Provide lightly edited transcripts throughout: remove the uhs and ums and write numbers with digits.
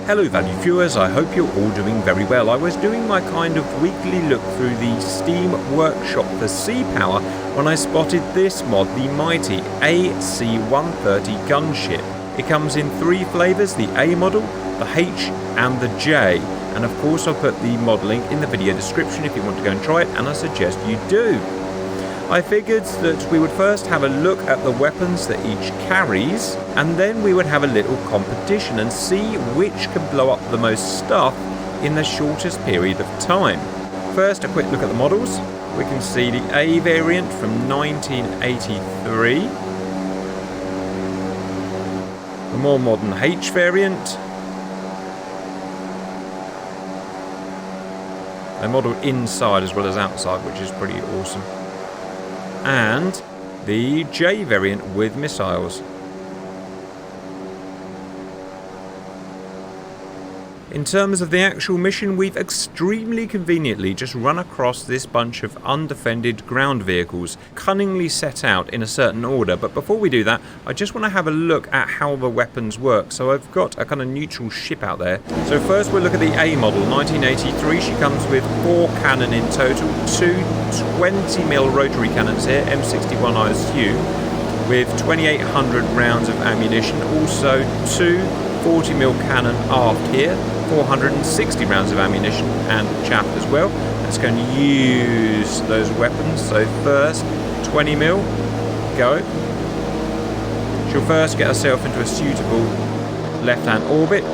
Hello valued viewers, I hope you're all doing very well. I was doing my kind of weekly look through the Steam workshop for Sea Power when I spotted this mod, the mighty AC-130 Gunship. It comes in 3 flavours, the A model, the H and the J. And of course I'll put the mod link in the video description if you want to go and try it, and I suggest you do. I figured that we would first have a look at the weapons that each carries, and then we would have a little competition and see which can blow up the most stuff in the shortest period of time. First, a quick look at the models. We can see the A variant from 1983, the more modern H variant, they're modelled inside as well as outside, which is pretty awesome, and the J variant with missiles. In terms of the actual mission, we've extremely conveniently just run across this bunch of undefended ground vehicles, cunningly set out in a certain order. But before we do that, I just want to have a look at how the weapons work. So I've got a kind of neutral ship out there. So first we'll look at the A model, 1983. She comes with 4 cannon in total, 2 20mm rotary cannons here, M61 I assume, with 2,800 rounds of ammunition. Also 2 40mm cannon aft here, 460 rounds of ammunition and chaff as well. Let's go and use those weapons. So first, 20mm, go. She'll first get herself into a suitable left-hand orbit.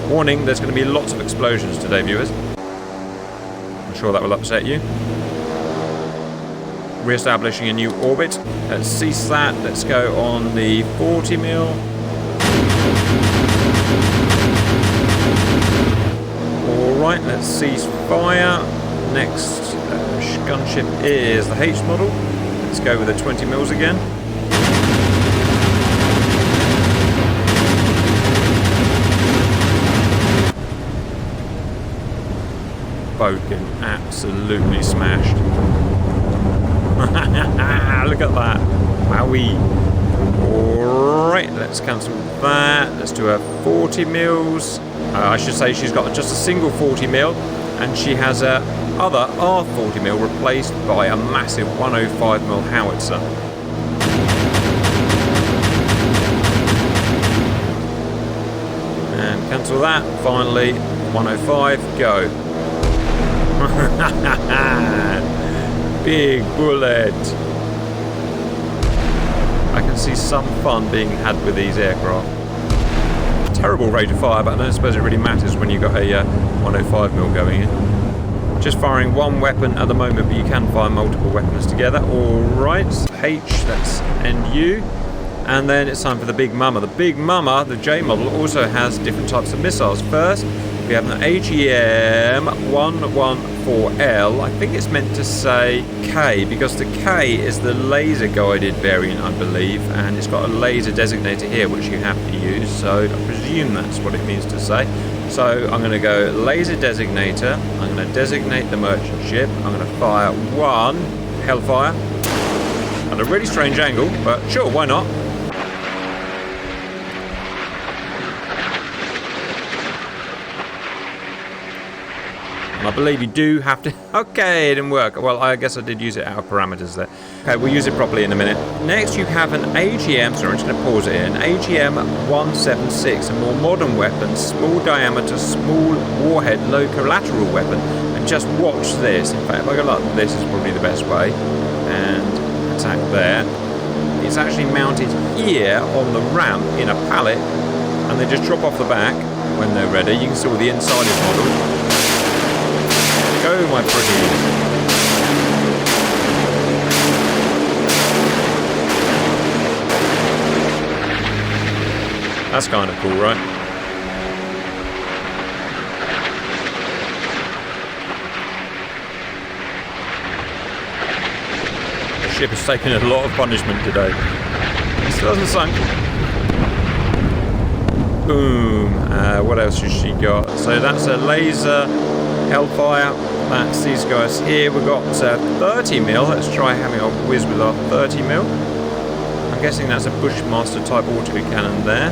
Warning, there's going to be lots of explosions today, viewers. I'm sure that will upset you. Re-establishing a new orbit. Let's cease that. Let's go on the 40mm. Alright, let's cease fire. Next gunship is the H model. Let's go with the 20mm again. Both getting absolutely smashed. Look at that. Wowie. Alright, let's cancel that. Let's do a 40mm. I should say she's got just a single 40mm, and she has a other R40mm replaced by a massive 105mm howitzer. And cancel that. Finally, 105, go. Big bullet. I can see some fun being had with these aircraft. Terrible rate of fire, but I don't suppose it really matters when you've got a 105mm going in. Just firing one weapon at the moment, but you can fire multiple weapons together. Alright, H, that's NU. And then it's time for the Big Mama. The Big Mama, the J model, also has different types of missiles. First, we have an AGM-114L. I think it's meant to say K, because the K is the laser guided variant, I believe, and it's got a laser designator here which you have to use, so I presume that's what it means to say. So I'm going to go laser designator, I'm going to designate the merchant ship, I'm going to fire 1 Hellfire at a really strange angle, but sure, why not? I believe you do have to... Okay, it didn't work. Well, I guess I did use it out of parameters there. Okay, we'll use it properly in a minute. Next, you have an AGM... Sorry, I'm just going to pause it here. An AGM-176, a more modern weapon, small diameter, small warhead, low collateral weapon. And just watch this. In fact, if I go like this, is probably the best way. And attack there. It's actually mounted here on the ramp in a pallet. And they just drop off the back when they're ready. You can see all the inside of the model. Go, my pretties. That's kind of cool, right? The ship has taken a lot of punishment today. It still hasn't sunk. Boom. What else has she got? So that's a laser Hellfire. That's these guys here. We've got 30mm. Let's try having a whiz with our 30mm. I'm guessing that's a Bushmaster type autocannon there.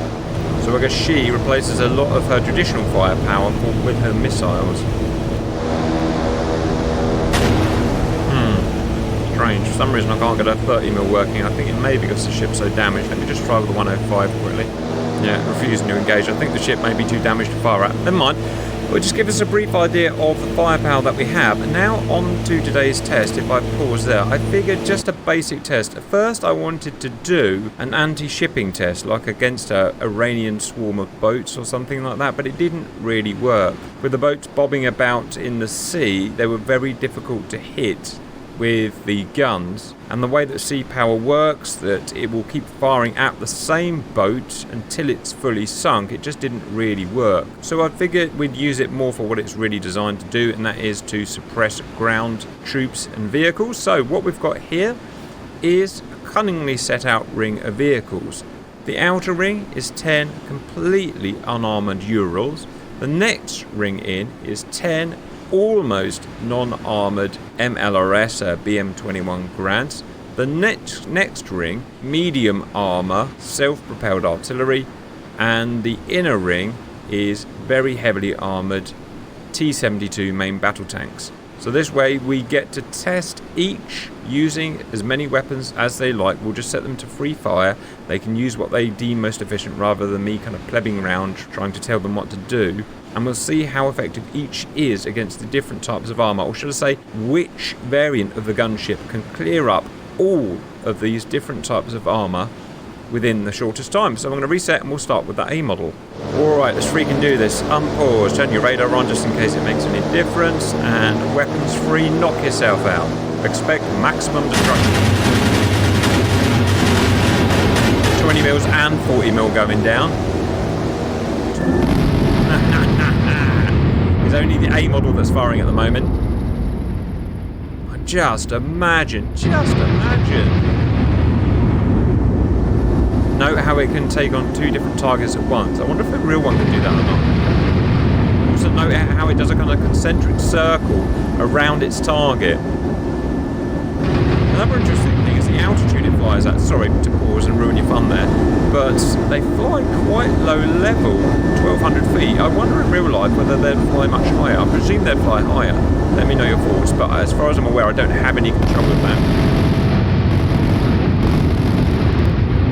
So I guess she replaces a lot of her traditional firepower with her missiles. Strange. For some reason I can't get a 30mm working. I think it may be because the ship's so damaged. Let me just try with the 105 quickly. Yeah, refusing to engage. I think the ship may be too damaged to fire at. Never mind. We'll just give us a brief idea of the firepower that we have. And now on to today's test. If I pause there, I figured just a basic test. At first I wanted to do an anti-shipping test, like against a Iranian swarm of boats or something like that, but it didn't really work. With the boats bobbing about in the sea, they were very difficult to hit with the guns, and the way that sea power works, that it will keep firing at the same boat until it's fully sunk, it just didn't really work. So I figured we'd use it more for what it's really designed to do, and that is to suppress ground troops and vehicles. So what we've got here is a cunningly set out ring of vehicles. The outer ring is 10 completely unarmoured Urals. The next ring in is 10 almost non-armoured MLRS BM-21 Grants. The next ring, medium armour, self-propelled artillery, and the inner ring is very heavily armoured T-72 main battle tanks. So this way we get to test each using as many weapons as they like. We'll just set them to free fire. They can use what they deem most efficient rather than me kind of plebbing around trying to tell them what to do. And we'll see how effective each is against the different types of armour, or should I say which variant of the gunship can clear up all of these different types of armour within the shortest time. So I'm going to reset and we'll start with that A model. Alright, let's freaking do this. Unpause, turn your radar on just in case it makes any difference, and weapons free, knock yourself out. Expect maximum destruction. 20mm and 40mm going down. It's only the A model that's firing at the moment. Just imagine. Note how it can take on two different targets at once. I wonder if the real one can do that or not. Also note how it does a kind of concentric circle around its target. Another interesting thing is the altitude it flies at. Sorry to pause and ruin your fun there, but they fly quite low level, 1,200 feet. I wonder in real life whether they'd fly much higher. I presume they'd fly higher. Let me know your thoughts, but as far as I'm aware, I don't have any control of that.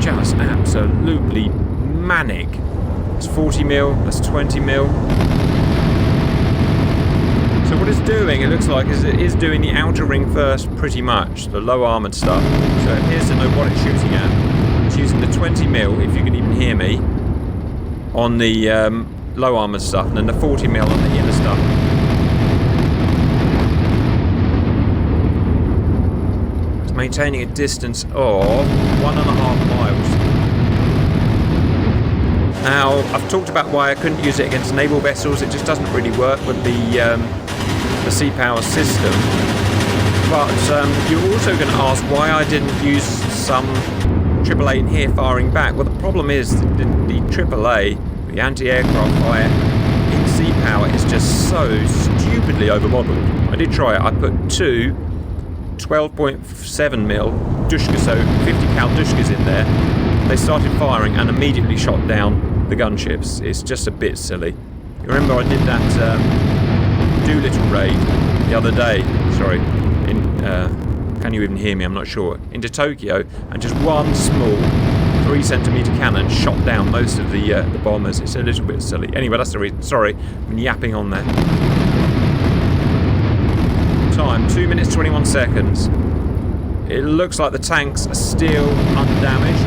Just absolutely manic. It's 40mm, that's 20mm. So what it's doing, it looks like, is it is doing the outer ring first, pretty much, the low armoured stuff. So it appears to know what it's shooting at. It's using the 20mm, if you can even hear me, on the low armoured stuff, and then the 40mm on the inner stuff. It's maintaining a distance of 1.5 miles. Now, I've talked about why I couldn't use it against naval vessels. It just doesn't really work with the sea power system. But you're also going to ask why I didn't use some AAA in here firing back. Well, the problem is the AAA, the anti-aircraft fire in sea power, is just so stupidly overmodeled. I did try it. I put two 12.7mm Dushka, so 50 cal Dushkas in there. They started firing and immediately shot down the gunships. It's just a bit silly. You remember I did that Doolittle raid the other day, sorry, in, can you even hear me, I'm not sure, into Tokyo, and just one small 3cm cannon shot down most of the bombers. It's a little bit silly. Anyway, that's the reason. Sorry, I'm yapping on there. Time, 2 minutes 21 seconds. It looks like the tanks are still undamaged.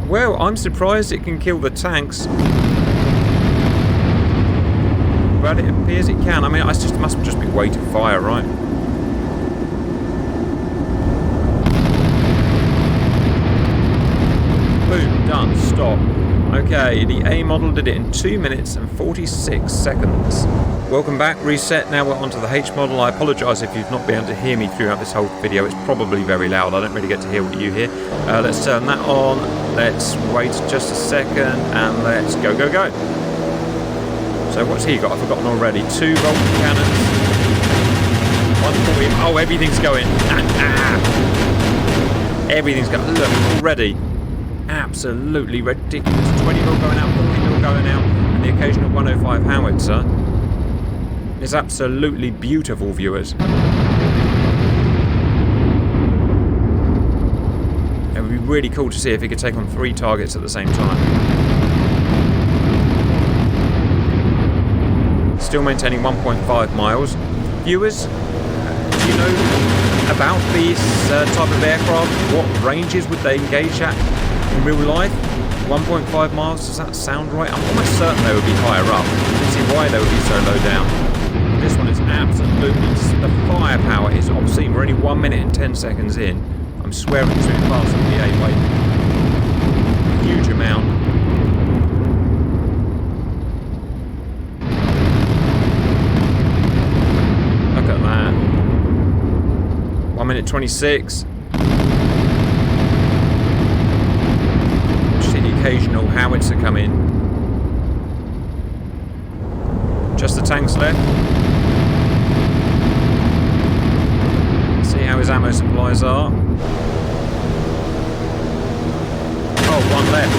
Well, I'm surprised it can kill the tanks. But it appears it can. I mean, it must just be weighted fire, right? Boom, done, stop. Okay, the A model did it in 2 minutes and 46 seconds. Welcome back, reset. Now we're onto the H model. I apologise if you've not been able to hear me throughout this whole video. It's probably very loud. I don't really get to hear what you hear. Let's turn that on. Let's wait just a second and let's go. So what's he got? I've forgotten already. 2 Vulcan cannons. 140. Oh, everything's going. Everything's going. Look, already. Absolutely ridiculous. 20 mil going out, 40 mil going out, and the occasional 105 howitzer. It's absolutely beautiful, viewers. It would be really cool to see if he could take on 3 targets at the same time. Still maintaining 1.5 miles. Viewers, do you know about this type of aircraft? What ranges would they engage at in real life? 1.5 miles, does that sound right? I'm almost certain they would be higher up. You can see why they would be so low down. This one is absolutely, the firepower is obscene. We're only 1 minute and 10 seconds in. I'm swearing to it past the V8 weight. Huge amount. Look at that. 1 minute 26. Just the occasional howitzer come in. Just the tanks left. See how his ammo supplies are. Oh, one left.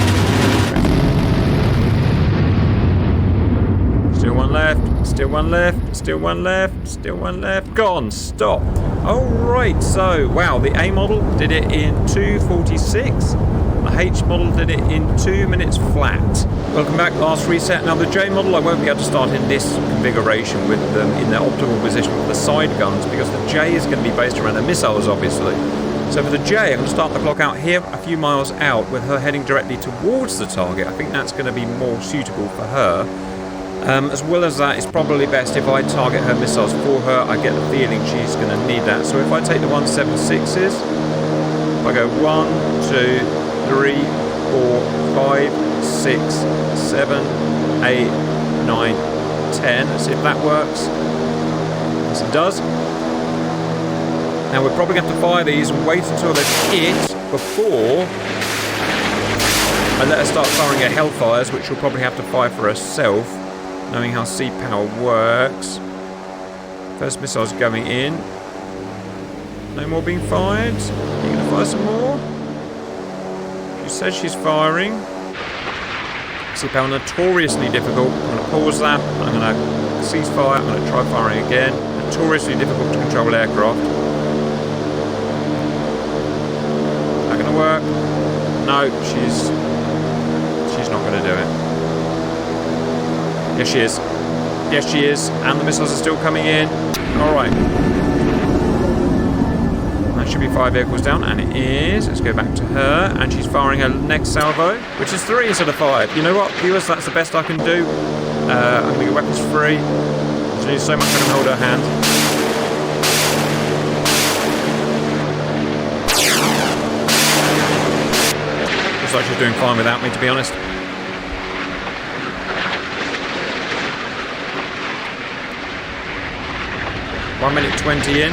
Still one left. Still one left. Still one left. Still one left. Gone. Stop. Alright, so, wow, the A model did it in 2:46. The H model did it in 2 minutes flat. Welcome back, last reset. Now the J model, I won't be able to start in this configuration with them in their optimal position with the side guns, because the J is going to be based around the missiles, obviously. So for the J, I'm going to start the clock out here a few miles out with her heading directly towards the target. I think that's going to be more suitable for her. As well as that, it's probably best if I target her missiles for her. I get the feeling she's going to need that. So if I take the 176s, if I go 1, 2, 3, 4, 5, 6, 7, 8, 9, 10. Let's see if that works. Yes, it does. Now we're probably going to have to fire these and wait until they're hit before I let her start firing her Hellfires, which she'll probably have to fire for herself, knowing how sea power works. First missile's going in. No more being fired. Are you going to fire some more? She says she's firing. Sea power notoriously difficult. I'm going to pause that. I'm going to cease fire. I'm going to try firing again. Notoriously difficult to control aircraft. Not going to work. No, she's not going to do it. Yes, she is. Yes, she is. And the missiles are still coming in. Alright. That should be 5 vehicles down, and it is. Let's go back to her. And she's firing her next salvo, which is 3 instead of 5. You know what, viewers? That's the best I can do. I'm going to get weapons free. There's only so much I can hold her hand. Looks like she's doing fine without me, to be honest. One minute 20 in.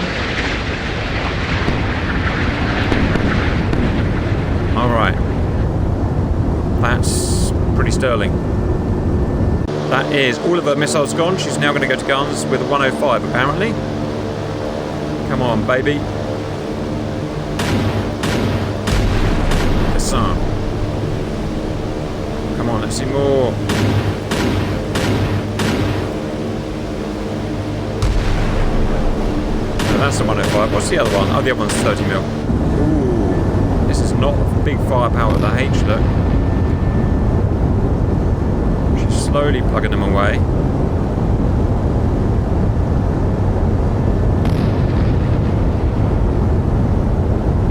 Alright. That's pretty sterling. That is all of her missiles gone. She's now going to go to guns with a 105 apparently. Come on, baby. Yes, sir. Come on, let's see more. That's the 105. What's the other one? Oh, the other one's 30 mil. Ooh, this is not big firepower with the H, look. She's slowly plugging them away.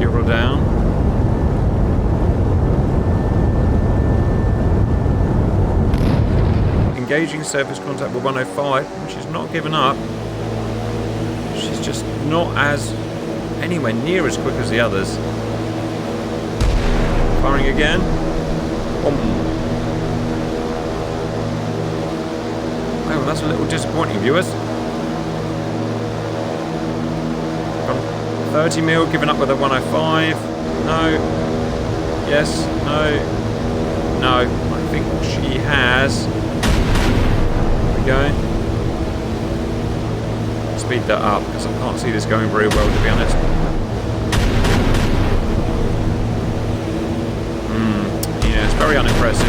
Euro down. Engaging surface contact with 105, which is not giving up. She's just not as anywhere near as quick as the others. Firing again. Oh, that's a little disappointing, viewers. 30 mil, giving up with a 105. No. Yes. No. No. I think she has. There we go. speed that up because I can't see this going very well, to be honest. Yeah, it's very unimpressive.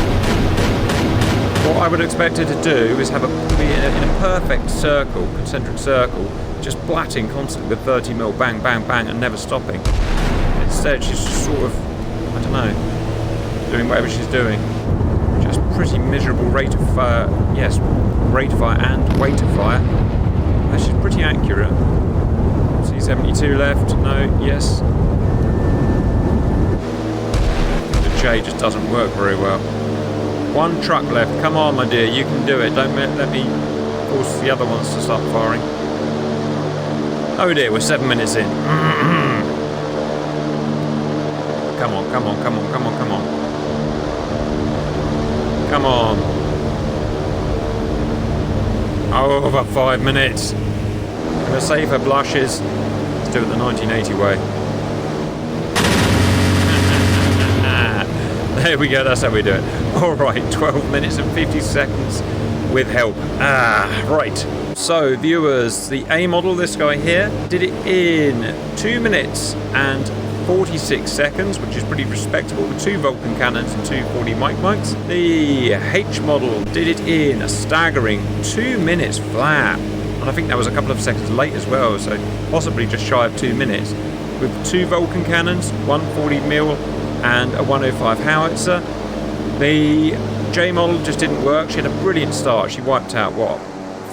What I would expect her to do is be in a perfect circle, concentric circle, just blatting constantly with 30mm bang, bang, bang, and never stopping. Instead, she's just sort of, I don't know, doing whatever she's doing. Just pretty miserable rate of fire. Yes, rate of fire and weight of fire. She's pretty accurate. C-72 left. No, yes. The J just doesn't work very well. One truck left. Come on, my dear, you can do it. Don't let me force the other ones to start firing. Oh dear, we're 7 minutes in. Come on, come on, come on, come on, come on. Come on. Oh, about 5 minutes. I'm gonna save her blushes. Let's do it the 1980 way. There we go, that's how we do it. Alright, 12 minutes and 50 seconds with help. Right. So, viewers, the A model, this guy here, did it in 2 minutes and 46 seconds, which is pretty respectable with 2 Vulcan cannons and 2 40 mics. The H model did it in a staggering 2 minutes flat. And I think that was a couple of seconds late as well, so possibly just shy of 2 minutes. With 2 Vulcan cannons, 140mm and a 105 howitzer. The J model just didn't work. She had a brilliant start. She wiped out,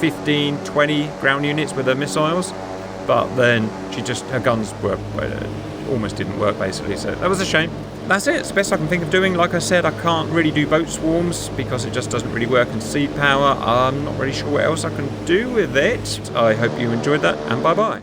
15, 20 ground units with her missiles. But then her guns almost didn't work, basically. So that was a shame. That's it. It's the best I can think of doing. Like I said, I can't really do boat swarms because it just doesn't really work in sea power. I'm not really sure what else I can do with it. I hope you enjoyed that, and bye-bye.